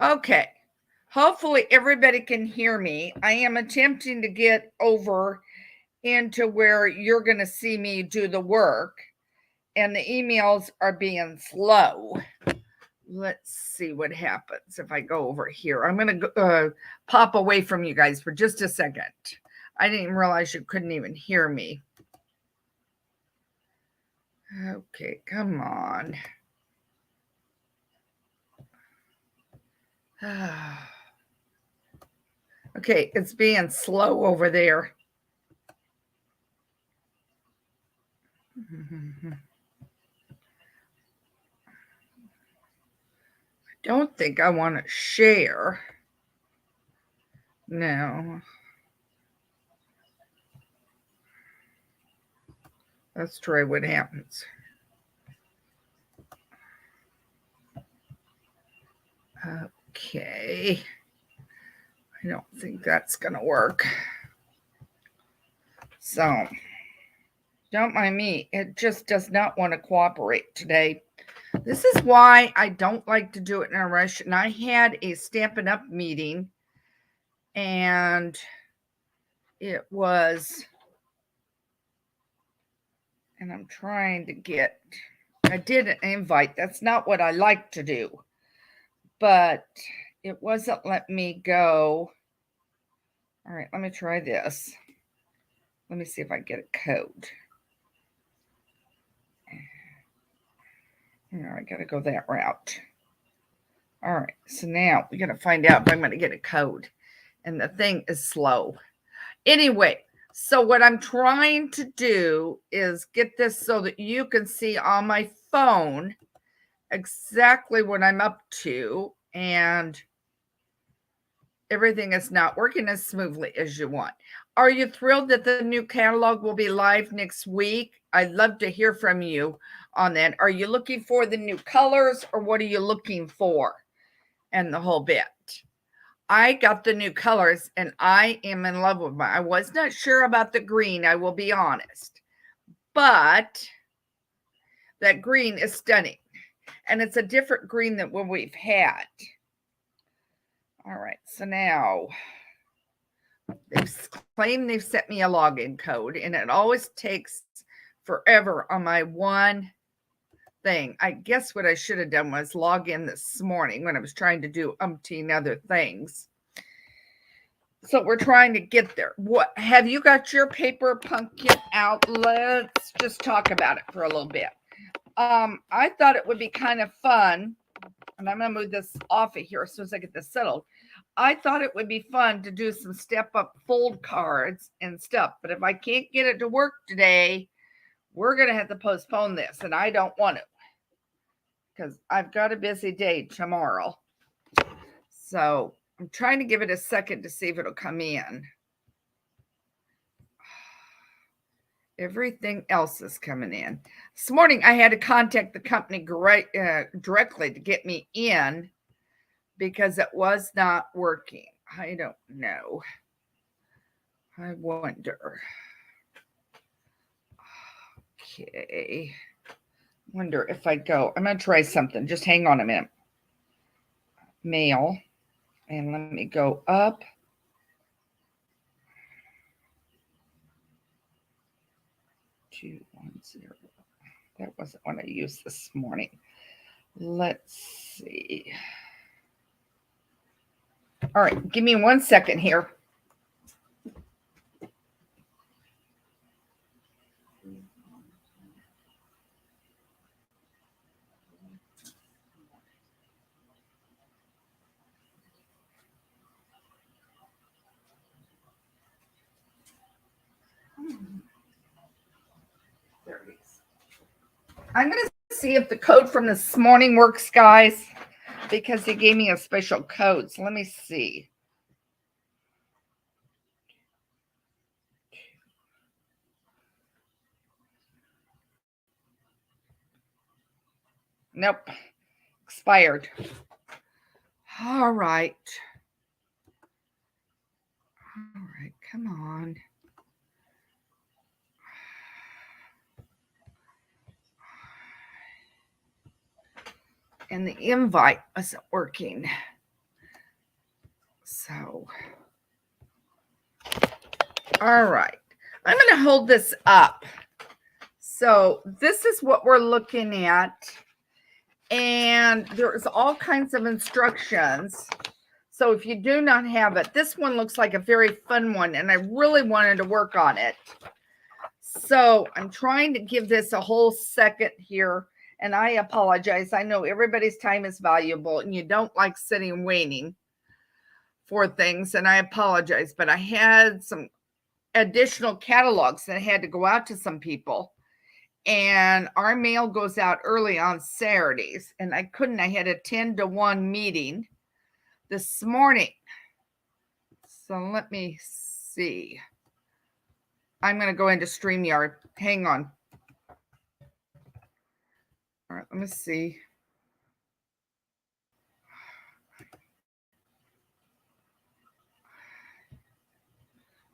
Okay. Hopefully everybody can hear me. I am attempting to get over into where you're going to see me do the work, and the emails are being slow. Let's see what happens if I go over here. I'm going to pop away from you guys for just a second. I didn't even realize you couldn't even hear me. Okay, come on. Okay, it's being slow over there. I don't think I want to share. No. Let's try what happens. Okay. I don't think that's going to work. So, don't mind me. It just does not want to cooperate today. This is why I don't like to do it in a rush. And I had a Stampin' Up meeting, and it was, and I'm trying to get, I did an invite. That's not what I like to do, but it wasn't letting me go. All right, let me try this. Let me see if I get a code. I got to go that route. All right, so now we got to find out if I'm going to get a code. And the thing is slow. Anyway, so what I'm trying to do is get this so that you can see on my phone exactly what I'm up to, and everything is not working as smoothly as you want. Are you thrilled that the new catalog will be live next week? I'd love to hear from you on that. Are you looking for the new colors, or what are you looking for? And the whole bit. I got the new colors and I am in love with them. I was not sure about the green, I will be honest. But that green is stunning. And it's a different green than what we've had. All right, so now they've claimed they've sent me a login code, and it always takes forever on my one thing. I guess what I should have done was log in this morning when I was trying to do umpteen other things. So we're trying to get there. What have you got your paper pumpkin out? Let's just talk about it for a little bit. I thought it would be kind of fun, and I'm gonna move this off of here as soon as I get this settled. I thought it would be fun to do some step up fold cards and stuff, but if I can't get it to work today, we're gonna have to postpone this, and I don't want to, because I've got a busy day tomorrow. So I'm trying to give it a second to see if it'll come in. Everything else is coming in. This morning I had to contact the company directly to get me in because it was not working. I don't know. I wonder. Okay. Wonder if I go. I'm going to try something. Just hang on a minute. Mail. And let me go up. That wasn't what I used this morning. Let's see. All right, give me 1 second here. There it is. I'm going to see if the code from this morning works, guys, because he gave me a special code. So let me see. Nope. Expired. All right. All right. Come on. And the invite wasn't working. So, all right. I'm going to hold this up. So this is what we're looking at. And there's all kinds of instructions. So if you do not have it, this one looks like a very fun one, and I really wanted to work on it. So I'm trying to give this a whole second here, and I apologize. I know everybody's time is valuable, and you don't like sitting waiting for things, and I apologize, but I had some additional catalogs that had to go out to some people. And our mail goes out early on Saturdays, and I had a 10 to 1 meeting this morning. So let me see. I'm going to go into StreamYard. Hang on. All right, let me see.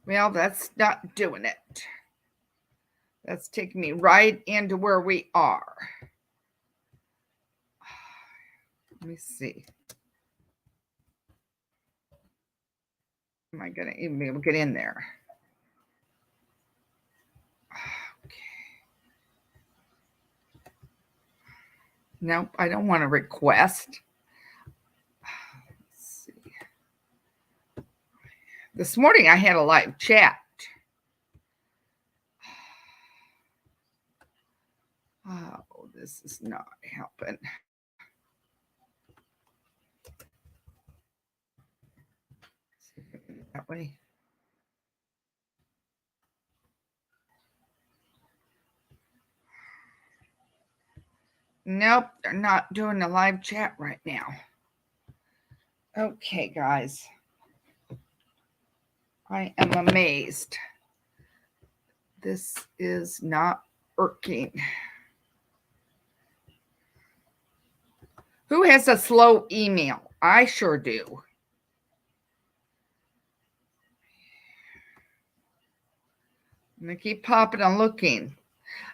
Well, that's not doing it. That's taking me right into where we are. Let me see. Am I going to even be able to get in there? Okay. Nope, I don't want to request. Let's see. This morning I had a live chat. Oh, this is not helping. That way. Nope, they're not doing the live chat right now. Okay, guys. I am amazed. This is not working. Who has a slow email? I sure do. I'm going to keep popping and looking.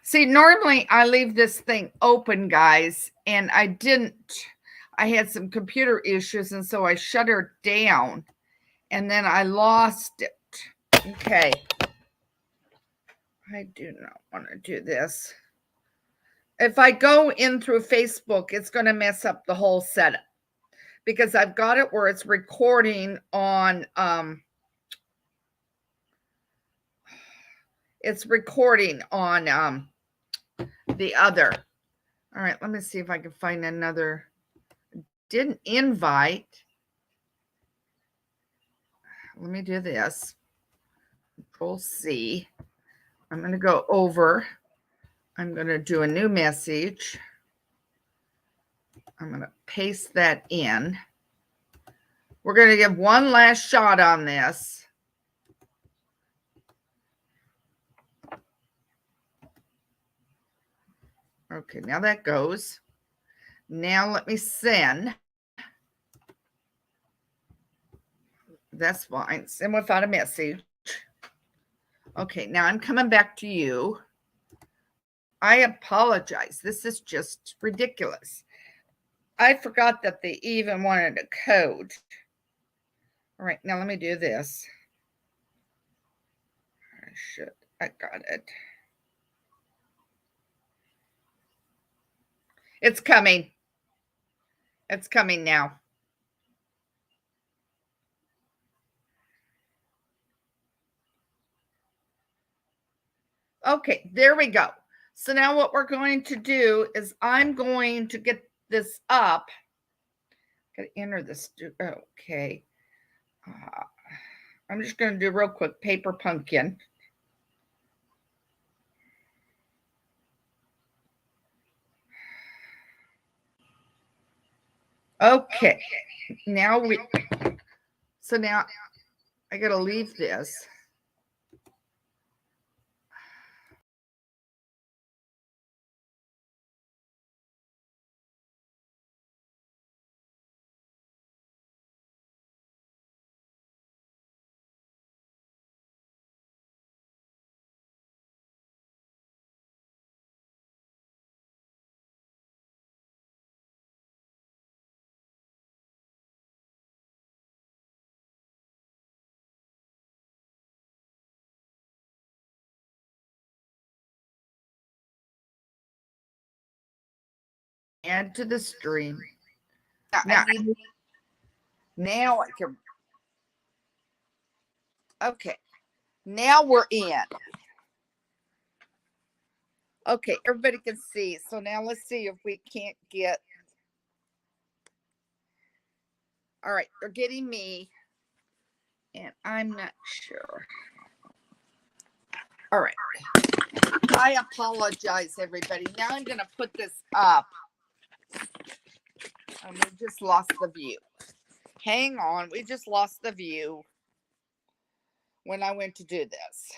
See, normally I leave this thing open, guys, and I didn't. I had some computer issues, and so I shut her down, and then I lost it. Okay. I do not want to do this. If I go in through Facebook, it's going to mess up the whole setup because I've got it where it's recording on, the other. All right, let me see if I can find another. Didn't invite. Let me do this. Control C. I'm going to go over. I'm going to do a new message. I'm going to paste that in. We're going to give one last shot on this. Okay, now that goes. Now let me send. That's fine. Send without a message. Okay, now I'm coming back to you. I apologize. This is just ridiculous. I forgot that they even wanted a code. All right, now let me do this. I got it. It's coming. It's coming now. Okay, there we go. So now what we're going to do is I'm going to get this up. Gotta enter this. Okay. I'm just going to do real quick paper pumpkin. Okay. Now so now I got to leave this. add to the stream. Now, Now I can. Okay. Now we're in. Okay, everybody can see. So now let's see if we can't get. All right, they're getting me. And I'm not sure. All right. I apologize, everybody. Now I'm going to put this up. And we just lost the view. Hang on. We just lost the view when I went to do this.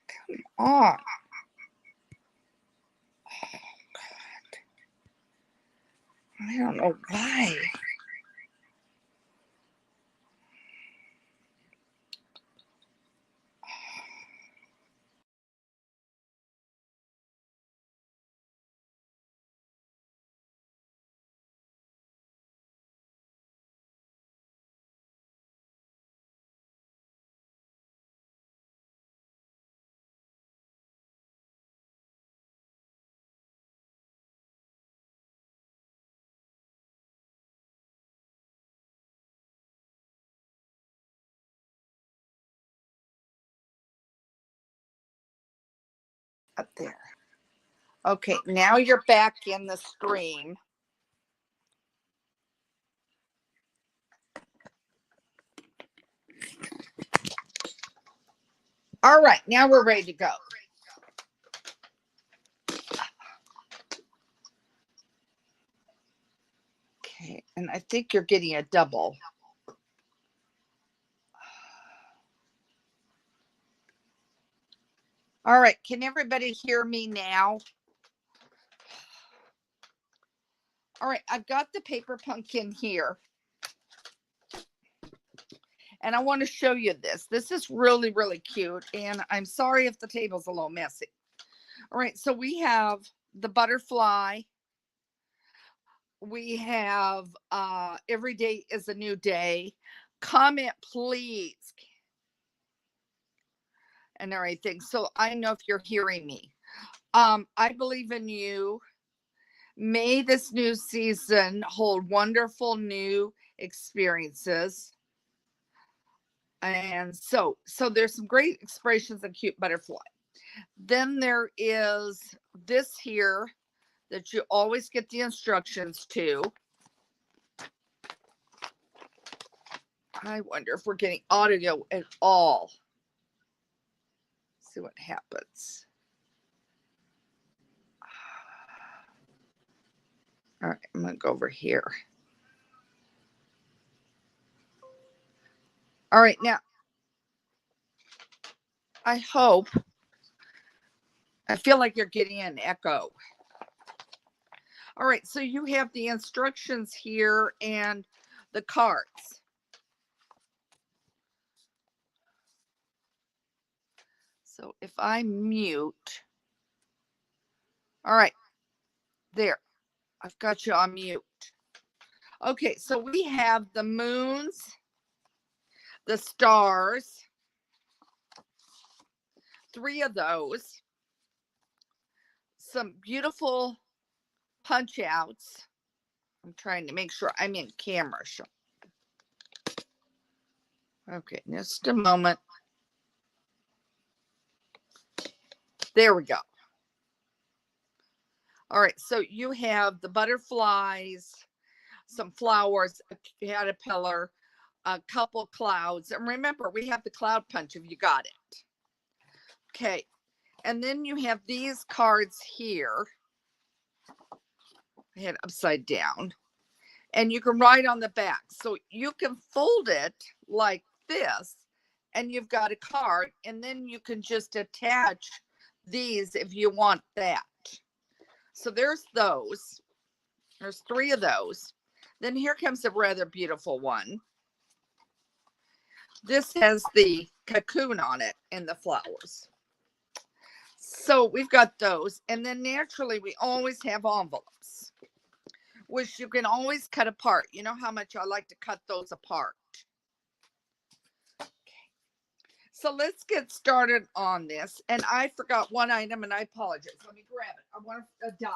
Come on. Oh, God. I don't know why. Up there. Okay, now you're back in the stream. All right, now we're ready to go. Okay, and I think you're getting a double. All right, can everybody hear me now? All right, I've got the paper pumpkin here. And I want to show you this. This is really, really cute. And I'm sorry if the table's a little messy. All right, so we have the butterfly. We have every day is a new day. Comment, please. And everything. So I know if you're hearing me. I believe in you. May this new season hold wonderful new experiences. And so there's some great expressions of cute butterfly. Then there is this here that you always get the instructions to. I wonder if we're getting audio at all. See what happens. All right, I'm going to go over here. All right, now, I hope, I feel like you're getting an echo. All right, so you have the instructions here and the cards. So if I mute, all right, there, I've got you on mute. Okay, so we have the moons, the stars, 3 of those, some beautiful punch outs. I'm trying to make sure I'm in camera. Okay, just a moment. There we go. All right, so you have the butterflies, some flowers, a caterpillar, a couple clouds. And remember, we have the cloud punch if you got it. Okay, and then you have these cards here. I had upside down. And you can write on the back. So you can fold it like this, and you've got a card, and then you can just attach these if you want that. So there's those. There's 3 of those. Then here comes a rather beautiful one. This has the cocoon on it and the flowers. So we've got those. And then naturally, we always have envelopes, which you can always cut apart. You know how much I like to cut those apart. Okay. So let's get started on this. And I forgot one item and I apologize. Let me grab it. I want a die.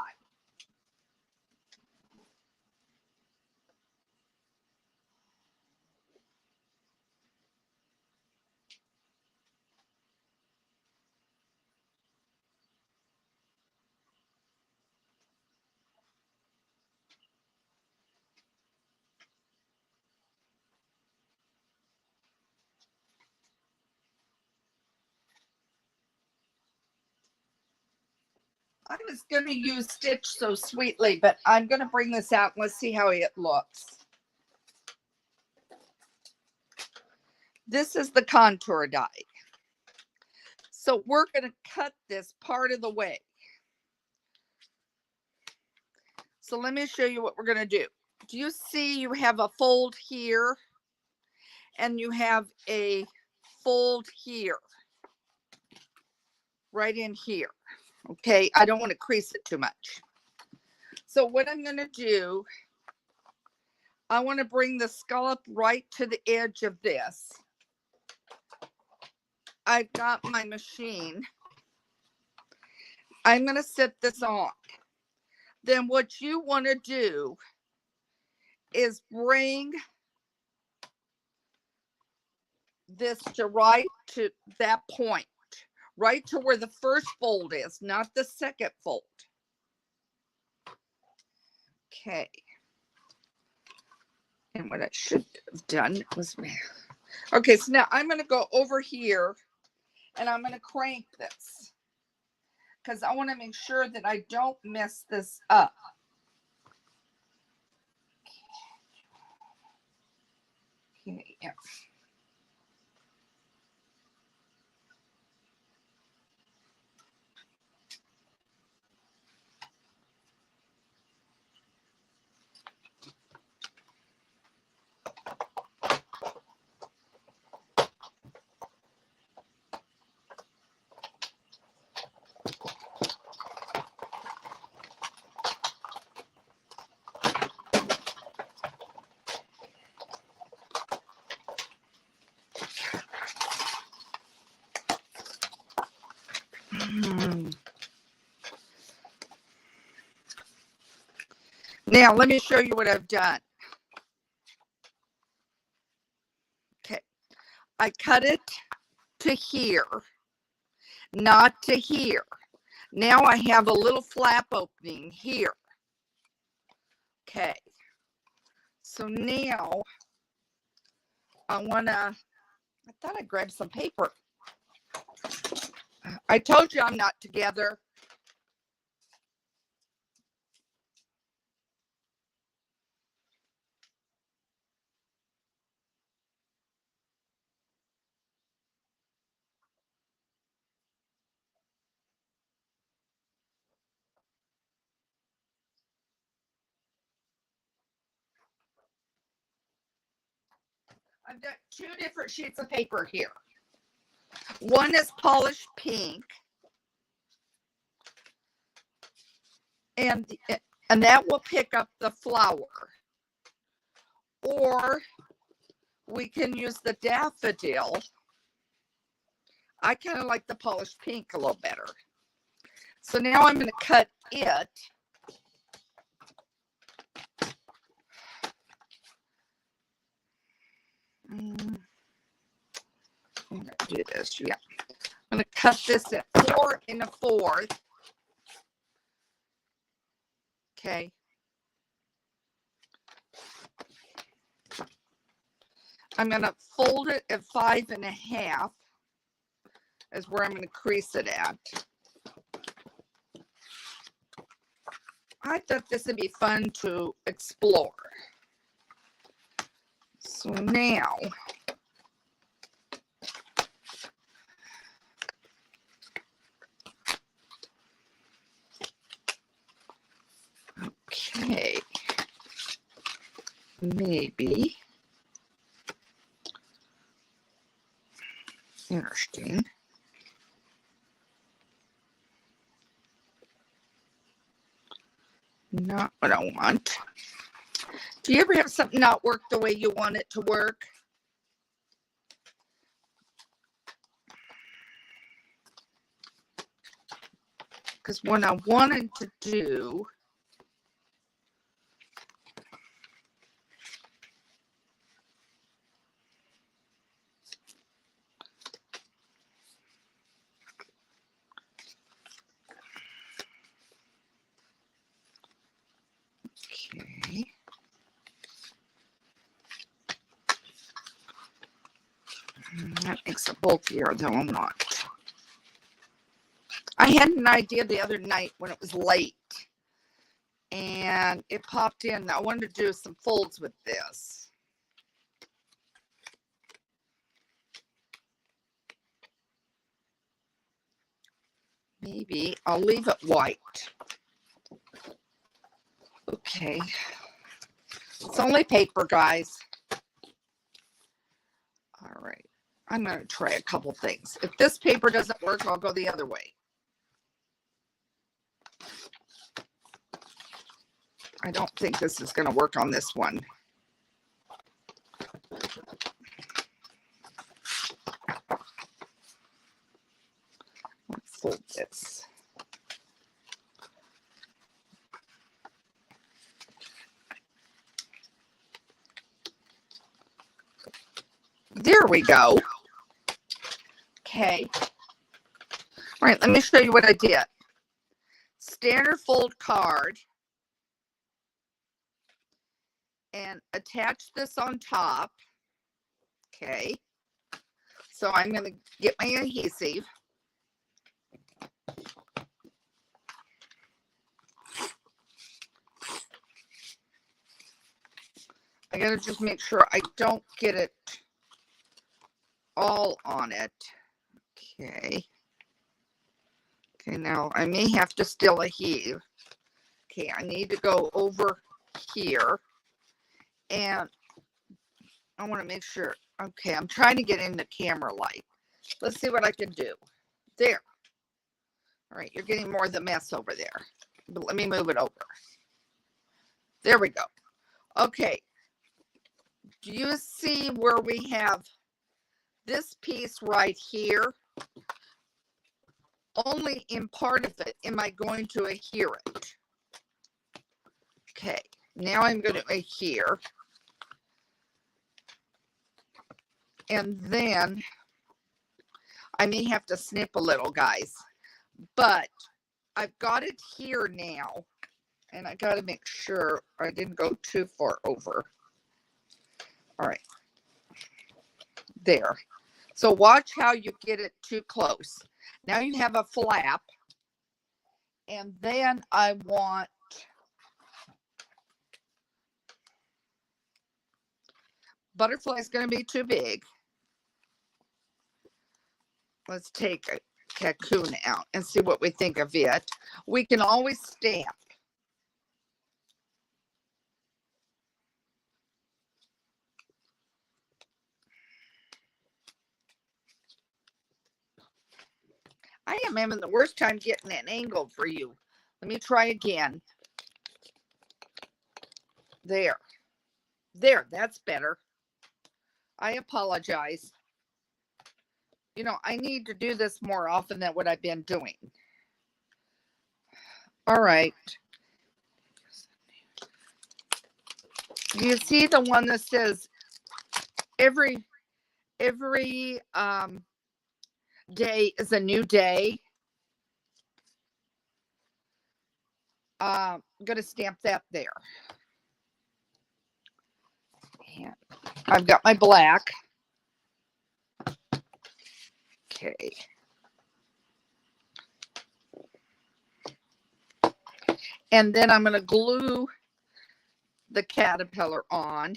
I was going to use Stitch So Sweetly, but I'm going to bring this out and let's see how it looks. This is the contour die. So we're going to cut this part of the way. So let me show you what we're going to do. Do you see you have a fold here and you have a fold here, right in here? Okay, I don't want to crease it too much. So what I'm going to do, I want to bring the scallop right to the edge of this. I've got my machine. I'm going to set this on. Then what you want to do is bring this to right to that point, right to where the first fold is, not the second fold. Okay. And what I should have done was, okay, so now I'm going to go over here and I'm going to crank this because I want to make sure that I don't mess this up. Okay, yeah. Now, let me show you what I've done. Okay, I cut it to here, not to here. Now I have a little flap opening here. Okay, so now I thought I grabbed some paper. I told you I'm not together. I've got two different sheets of paper here. One is polished pink. And that will pick up the flower. Or we can use the daffodil. I kind of like the polished pink a little better. So now I'm going to cut it. I'm going to do this, yeah. I'm going to cut this at 4 1/4. Okay. I'm going to fold it at 5 1/2 is where I'm going to crease it at. I thought this would be fun to explore. So now, okay, maybe, interesting. Not what I want. Do you ever have something not work the way you want it to work? because what I wanted to do, okay. That makes it bulkier, though I'm not. I had an idea the other night when it was late, and it popped in. I wanted to do some folds with this. Maybe I'll leave it white. Okay. It's only paper, guys. All right. I'm going to try a couple things. If this paper doesn't work, I'll go the other way. I don't think this is going to work on this one. Let's fold this. There we go. Okay. All right, let me show you what I did. Standard fold card. And attach this on top. Okay. So I'm going to get my adhesive. I got to just make sure I don't get it all on it. Okay. Okay, now I may have to still adhere. Okay, I need to go over here. And I want to make sure. Okay, I'm trying to get in the camera light. Let's see what I can do. There. All right, you're getting more of the mess over there. But let me move it over. There we go. Okay. Do you see where we have this piece right here? Only in part of it am I going to adhere it. Okay, now I'm going to adhere. And then I may have to snip a little, guys. But I've got it here now. And I got to make sure I didn't go too far over. All right. There. So watch how you get it too close. Now you have a flap. And then I want butterfly is going to be too big. Let's take a cocoon out and see what we think of it. We can always stamp. I am having the worst time getting an angle for you. Let me try again. There. There, that's better. I apologize. You know, I need to do this more often than what I've been doing. All right. You see the one that says every day is a new day. I'm going to stamp that there. And I've got my black. Okay. And then I'm going to glue the caterpillar on.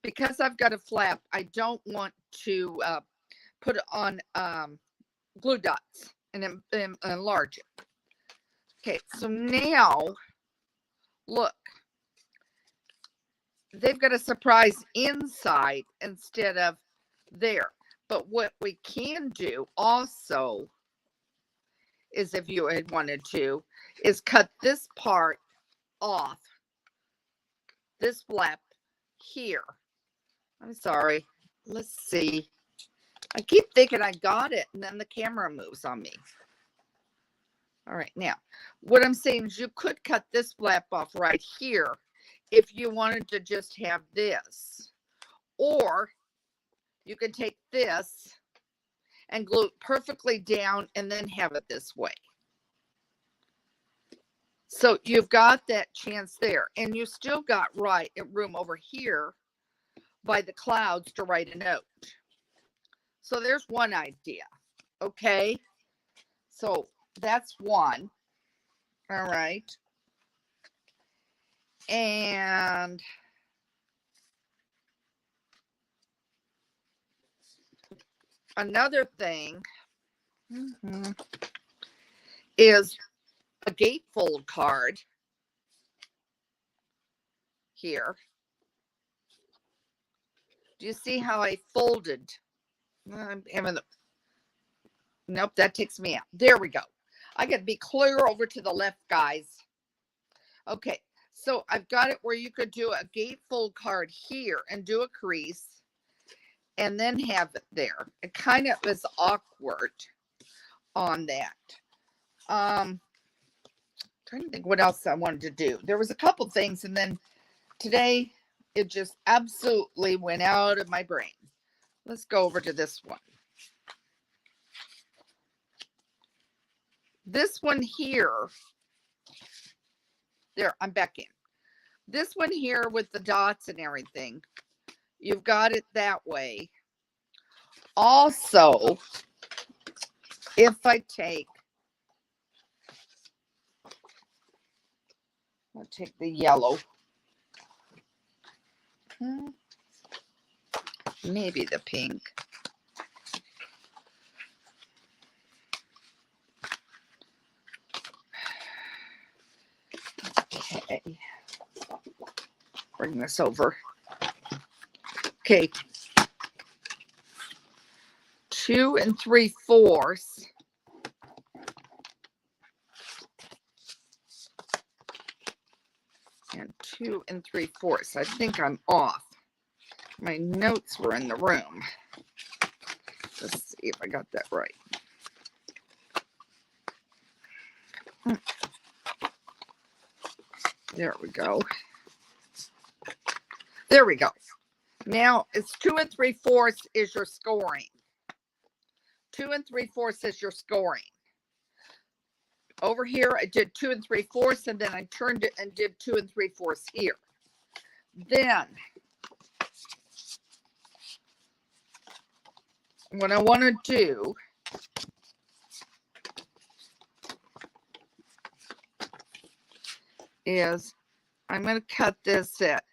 Because I've got a flap, I don't want to put it on glue dots and enlarge it. Okay, so now, look. They've got a surprise inside instead of there. But what we can do also is, if you had wanted to, is cut this part off. This flap here. I'm sorry. Let's see. I keep thinking I got it, and then the camera moves on me. All right, now what I'm saying is you could cut this flap off right here if you wanted to just have this, or you could take this and glue it perfectly down and then have it this way. So you've got that chance there, and you still got room over here by the clouds to write a note. So there's one idea. Okay, so that's one. All right. And another thing is a gatefold card here. Do you see how I folded? I'm having the, nope, that takes me out. There we go. I got to be clear over to the left, guys. Okay, so I've got it where you could do a gatefold card here and do a crease and then have it there. It kind of is awkward on that. Trying to think what else I wanted to do. There was a couple things, and then today it just absolutely went out of my brain. Let's go over to this one. This one here, there, I'm back in. This one here with the dots and everything, you've got it that way. Also, if I take, I'll take the yellow. Maybe the pink. Okay. Bring this over. Okay. 2 3/4. And 2 3/4. I think I'm off. My notes were in the room. Let's see if I got that right. There we go. There we go. Now it's 2 3/4 is your scoring. 2 3/4 is your scoring. Over here, I did 2 3/4, and then I turned it and did 2 3/4 here. Then, what I want to do is I'm going to cut this at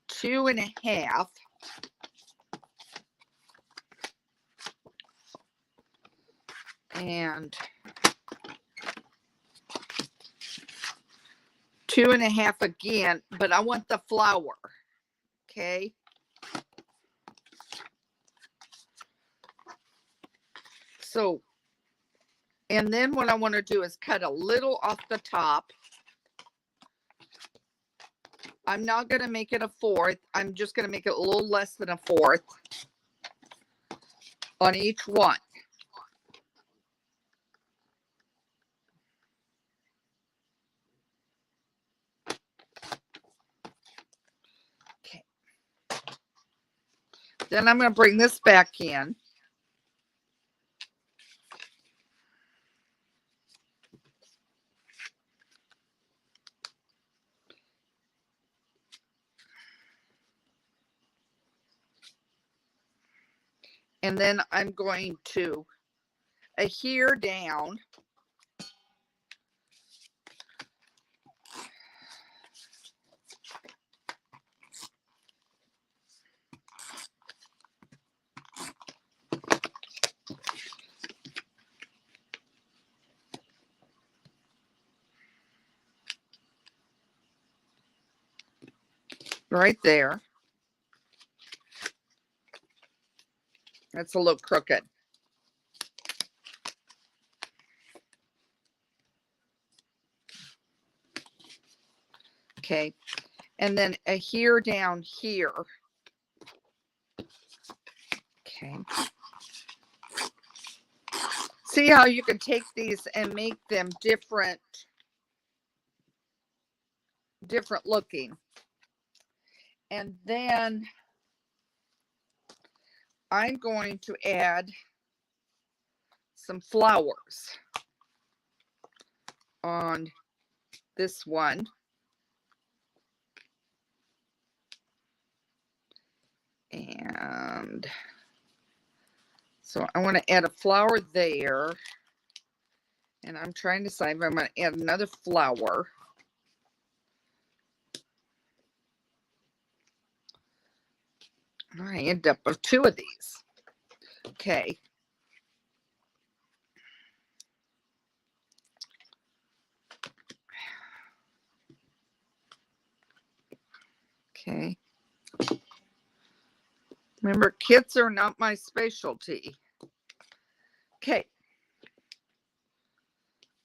2 1/2. And 2 1/2 again, but I want the flower. Okay. So, and then what I want to do is cut a little off the top. I'm not going to make it a 4th. I'm just going to make it a little less than a 4th on each one. Okay. Then I'm going to bring this back in. And then I'm going to adhere down. Right there. That's a little crooked. Okay. And then adhere down here. Okay. see how you can take these and make them different looking. And then I'm going to add some flowers on this one. And so I want to add a flower there. And I'm trying to decide if I'm going to add another flower. I end up with 2 of these. Okay. Okay. Remember, kits are not my specialty. Okay.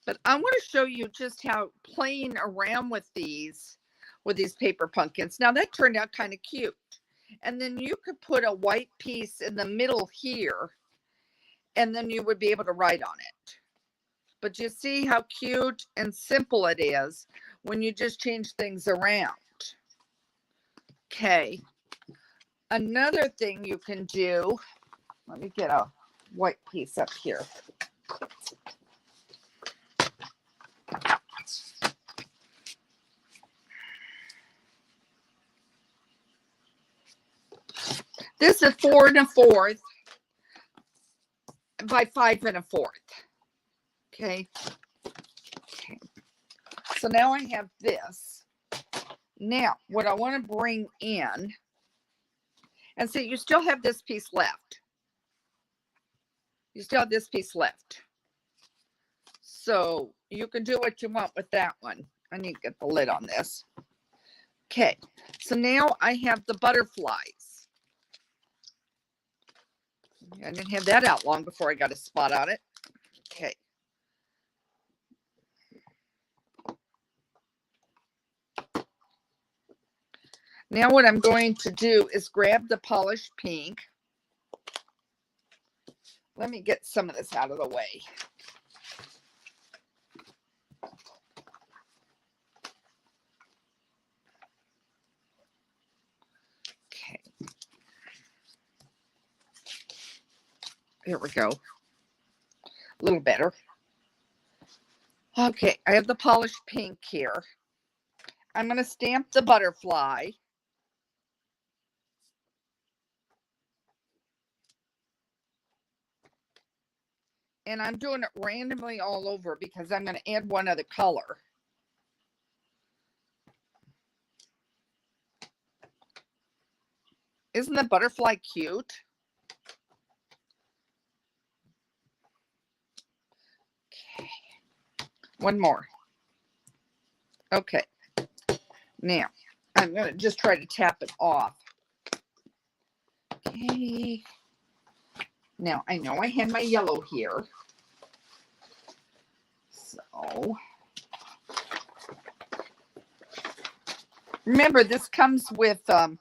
But I want to show you just how playing around with these paper pumpkins. Now that turned out kind of cute. And then you could put a white piece in the middle here, and then you would be able to write on it. But you see how cute and simple it is when you just change things around. Okay. Another thing you can do, let me get a white piece up here. This is 4 1/4 by 5 1/4. Okay. Okay. So now I have this. Now, what I want to bring in, and see, you still have this piece left. You still have this piece left. So you can do what you want with that one. I need to get the lid on this. Okay. So now I have the butterflies. I didn't have that out long before I got a spot on it. Okay. Now what I'm going to do is grab the polished pink. Let me get some of this out of the way. Okay. There we go. A little better. Okay, I have the polished pink here. I'm going to stamp the butterfly. And I'm doing it randomly all over because I'm going to add one other color. Isn't the butterfly cute? Okay. One more. Okay. Now, I'm going to just try to tap it off. Okay. Now, I know I had my yellow here. So, remember, this comes with the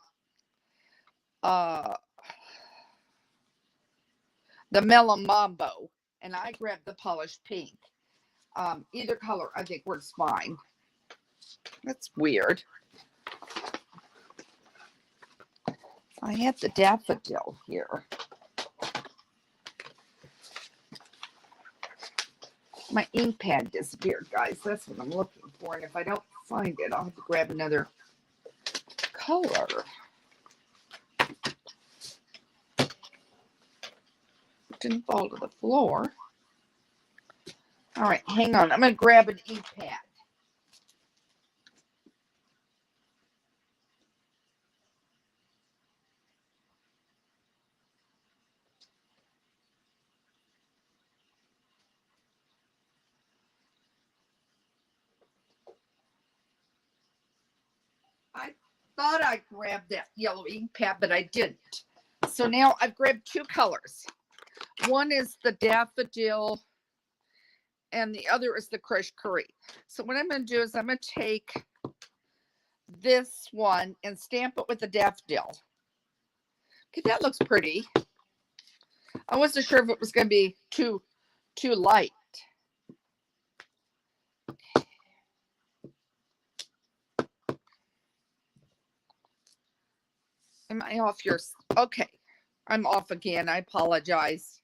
Mellow Mambo, and I grabbed the polished pink. Either color, I think, works fine. That's weird. I had the daffodil here. My ink pad disappeared, guys. That's what I'm looking for. And if I don't find it, I'll have to grab another color. It didn't fall to the floor. All right, hang on. I'm going to grab an ink pad. I thought I grabbed that yellow ink pad, but I didn't. So now I've grabbed 2 colors. One is the daffodil, and the other is the crushed curry. So what I'm going to do is I'm going to take this one and stamp it with the daffodil. Okay, that looks pretty. I wasn't sure if it was going to be too too light. Am I off yours? Okay. I'm off again. I apologize.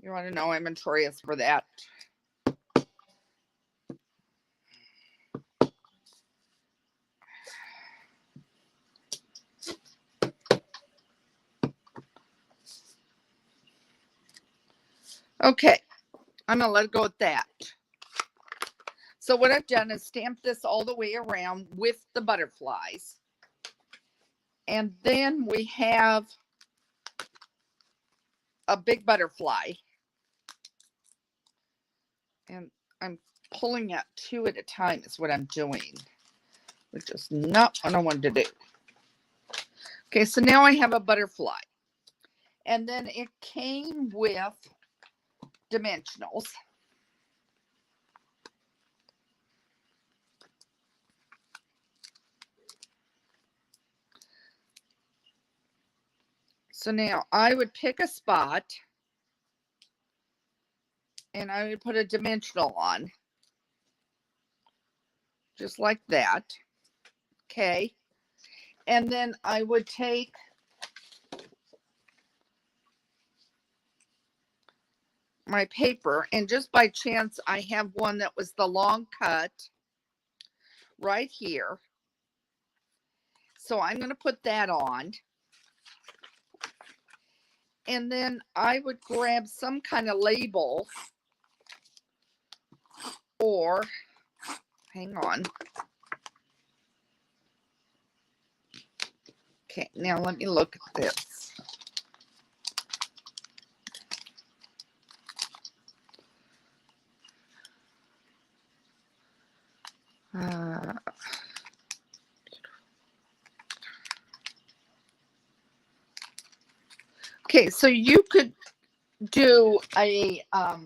You want to know I'm notorious for that. Okay. I'm going to let it go at that. So what I've done is stamped this all the way around with the butterflies. And then we have a big butterfly. And I'm pulling out 2 at a time is what I'm doing, which is not what I wanted to do. Okay, so now I have a butterfly. And then it came with dimensionals. So now I would pick a spot and I would put a dimensional on. Just like that. Okay. And then I would take my paper, and just by chance I have one that was the long cut right here. So I'm going to put that on. And then I would grab some kind of label, or hang on. Okay, now let me look at this. Okay, so you could do a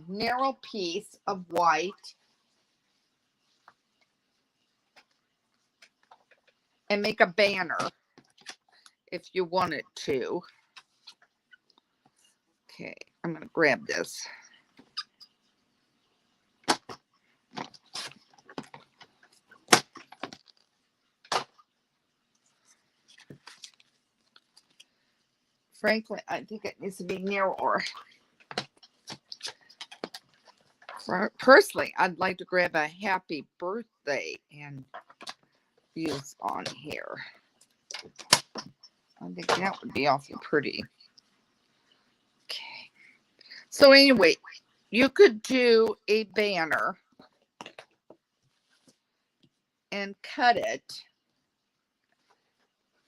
narrow piece of white and make a banner if you wanted to. Okay, I'm going to grab this. Frankly, I think it needs to be narrower. Personally, I'd like to grab a happy birthday and use on here. I think that would be awfully pretty. Okay. So anyway, you could do a banner and cut it.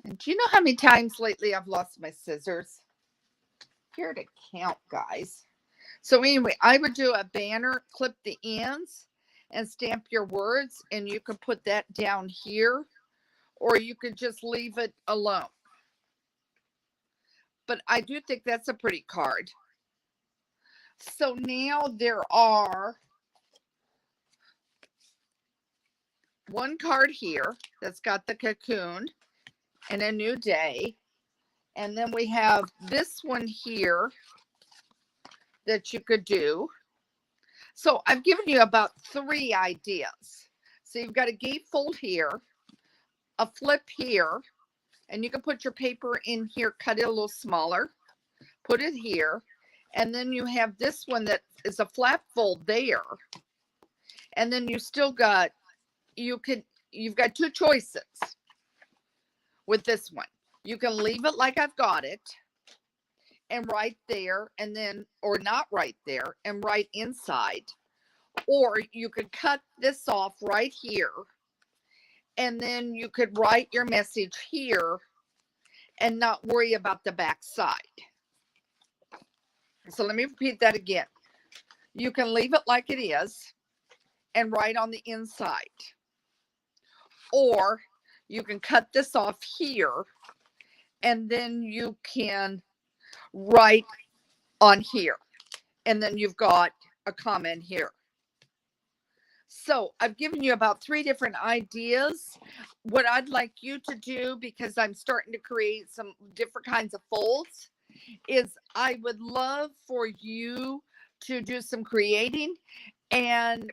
And do you know how many times lately I've lost my scissors? Here to count, guys. So anyway, I would do a banner, clip the ends, and stamp your words, and you could put that down here, or you could just leave it alone. But I do think that's a pretty card. So now there are one card here that's got the cocoon and a new day. And then we have this one here that you could do. So I've given you about 3 ideas. So you've got a gatefold here, a flip here, and you can put your paper in here, cut it a little smaller, put it here. And then you have this one that is a flap fold there. And then you still got, you've got 2 choices with this one. You can leave it like I've got it and write there, and then, or not write there and write inside. Or you could cut this off right here, and then you could write your message here and not worry about the back side. So let me repeat that again. You can leave it like it is and write on the inside. Or you can cut this off here, and then you can write on here. And then you've got a comment here. So I've given you about 3 different ideas. What I'd like you to do, because I'm starting to create some different kinds of folds, is I would love for you to do some creating and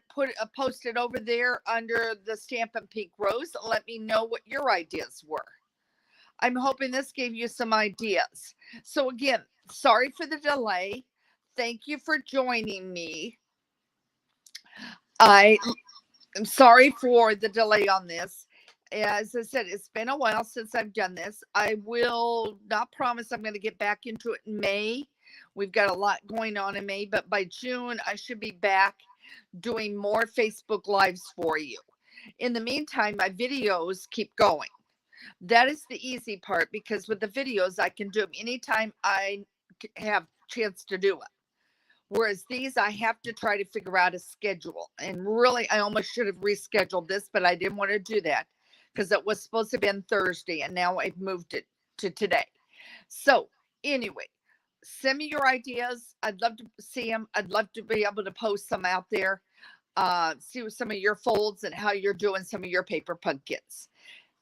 post it over there under the Stampin' Pink Rose. Let me know what your ideas were. I'm hoping this gave you some ideas. So again, sorry for the delay. Thank you for joining me. I'm sorry for the delay on this. As I said, it's been a while since I've done this. I will not promise I'm going to get back into it in May. We've got a lot going on in May, but by June, I should be back doing more Facebook Lives for you. In the meantime, my videos keep going. That is the easy part, because with the videos, I can do them anytime I have a chance to do it. Whereas these, I have to try to figure out a schedule. And really, I almost should have rescheduled this, but I didn't want to do that because it was supposed to be on Thursday, and now I've moved it to today. So anyway, send me your ideas. I'd love to see them. I'd love to be able to post some out there. See some of your folds and how you're doing some of your paper pumpkins.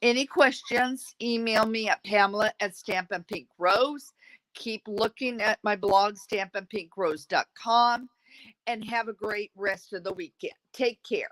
Any questions, email me at Pamela@Stampin' Pink Rose. Keep looking at my blog, stampinpinkrose.com, and have a great rest of the weekend. Take care.